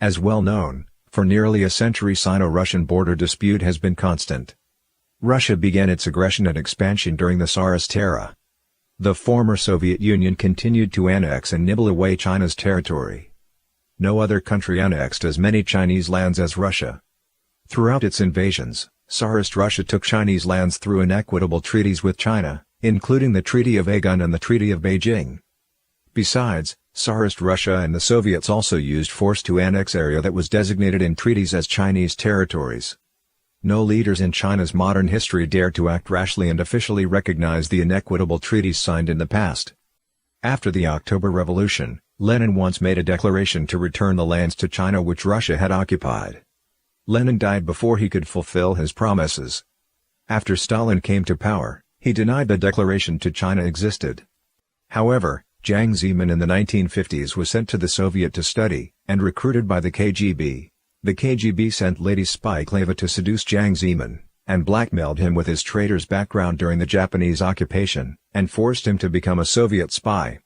As well known, for nearly a century Sino-Russian border dispute has been constant. Russia began its aggression and expansion during the Tsarist era. The former Soviet Union continued to annex and nibble away China's territory. No other country annexed as many Chinese lands as Russia. Throughout its invasions, Tsarist Russia took Chinese lands through inequitable treaties with China, including the Treaty of Agun and the Treaty of Beijing. Besides, Tsarist Russia and the Soviets also used force to annex area that was designated in treaties as Chinese territories. No leaders in China's modern history dared to act rashly and officially recognize the inequitable treaties signed in the past. After the October Revolution, Lenin once made a declaration to return the lands to China which Russia had occupied. Lenin died before he could fulfill his promises. After Stalin came to power, he denied the declaration to China existed. However, Jiang Zemin in the 1950s was sent to the Soviet to study, and recruited by the KGB. The KGB sent Lady Spy Kleva to seduce Jiang Zemin, and blackmailed him with his traitor's background during the Japanese occupation, and forced him to become a Soviet spy.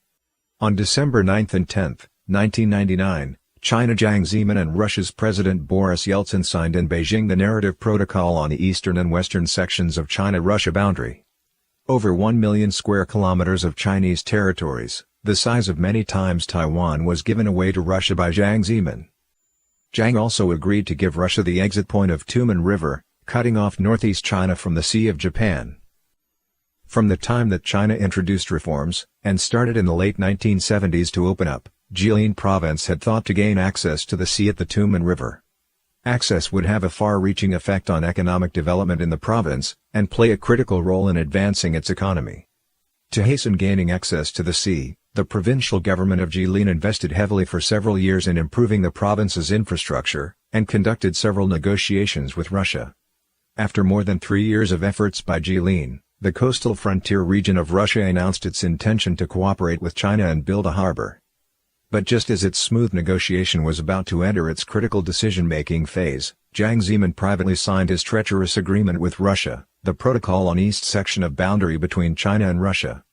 On December 9 and 10, 1999, China Jiang Zemin and Russia's President Boris Yeltsin signed in Beijing the Narrative Protocol on the eastern and western sections of China-Russia boundary. Over 1 million square kilometers of Chinese territories, the size of many times Taiwan, was given away to Russia by Jiang Zemin. Jiang also agreed to give Russia the exit point of Tumen River, cutting off northeast China from the Sea of Japan. From the time that China introduced reforms, and started in the late 1970s to open up, Jilin province had thought to gain access to the sea at the Tumen River. Access would have a far-reaching effect on economic development in the province, and play a critical role in advancing its economy. To hasten gaining access to the sea, the provincial government of Jilin invested heavily for several years in improving the province's infrastructure, and conducted several negotiations with Russia. After more than 3 years of efforts by Jilin, the coastal frontier region of Russia announced its intention to cooperate with China and build a harbor. But just as its smooth negotiation was about to enter its critical decision-making phase, Jiang Zemin privately signed his treacherous agreement with Russia, the Protocol on East section of boundary between China and Russia.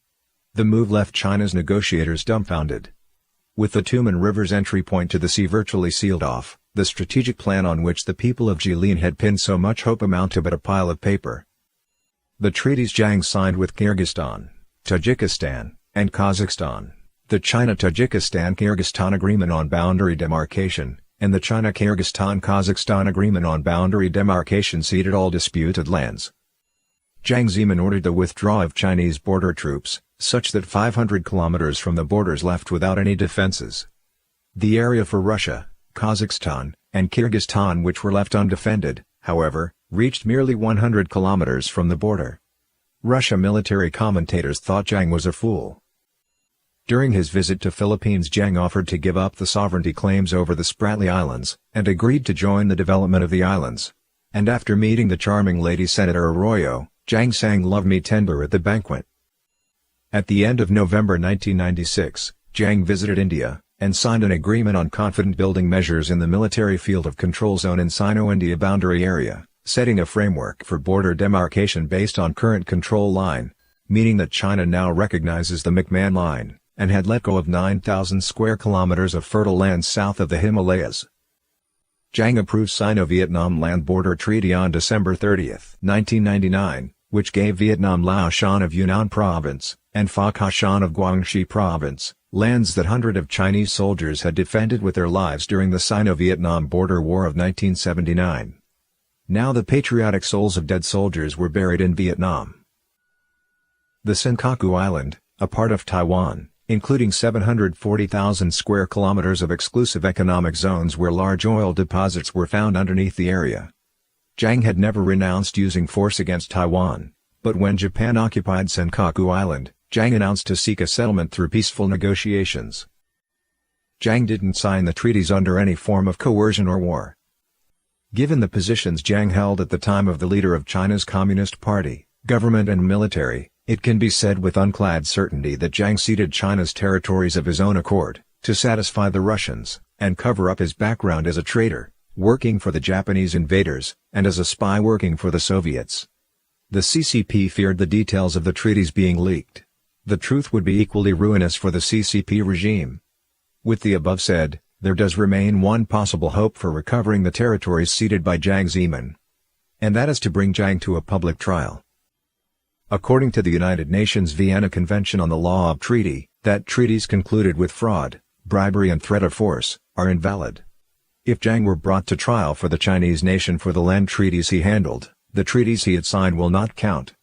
The move left China's negotiators dumbfounded. With the Tumen River's entry point to the sea virtually sealed off, the strategic plan on which the people of Jilin had pinned so much hope amounted to but a pile of paper. The treaties Jiang signed with Kyrgyzstan, Tajikistan, and Kazakhstan, the China-Tajikistan-Kyrgyzstan Agreement on Boundary Demarcation, and the China-Kyrgyzstan-Kazakhstan Agreement on Boundary Demarcation ceded all disputed lands. Jiang Zemin ordered the withdrawal of Chinese border troops, such that 500 kilometers from the borders left without any defenses. The area for Russia, Kazakhstan, and Kyrgyzstan which were left undefended, however, reached merely 100 kilometers from the border. Russia military commentators thought Jiang was a fool. During his visit to Philippines, Jiang offered to give up the sovereignty claims over the Spratly Islands, and agreed to join the development of the islands. And after meeting the charming Lady Senator Arroyo, Jiang sang Love Me Tender at the banquet. At the end of November 1996, Jiang visited India, and signed an agreement on confident building measures in the military field of control zone in Sino-India boundary area, setting a framework for border demarcation based on current control line, meaning that China now recognizes the McMahon Line, and had let go of 9,000 square kilometers of fertile land south of the Himalayas. Jiang approved Sino-Vietnam Land Border Treaty on December 30, 1999, which gave Vietnam Lao Shan of Yunnan Province, and Pha Ka Shan of Guangxi Province, lands that hundreds of Chinese soldiers had defended with their lives during the Sino-Vietnam Border War of 1979. Now the patriotic souls of dead soldiers were buried in Vietnam. The Senkaku Island, a part of Taiwan, including 740,000 square kilometers of exclusive economic zones where large oil deposits were found underneath the area. Jiang had never renounced using force against Taiwan, but when Japan occupied Senkaku Island, Jiang announced to seek a settlement through peaceful negotiations. Jiang didn't sign the treaties under any form of coercion or war. Given the positions Jiang held at the time of the leader of China's Communist Party, government and military, it can be said with unclad certainty that Jiang ceded China's territories of his own accord, to satisfy the Russians, and cover up his background as a traitor, working for the Japanese invaders, and as a spy working for the Soviets. The CCP feared the details of the treaties being leaked. The truth would be equally ruinous for the CCP regime. With the above said, there does remain one possible hope for recovering the territories ceded by Jiang Zemin. And that is to bring Jiang to a public trial. According to the United Nations Vienna Convention on the Law of Treaty, that treaties concluded with fraud, bribery and threat of force, are invalid. If Jiang were brought to trial for the Chinese nation for the land treaties he handled, the treaties he had signed will not count,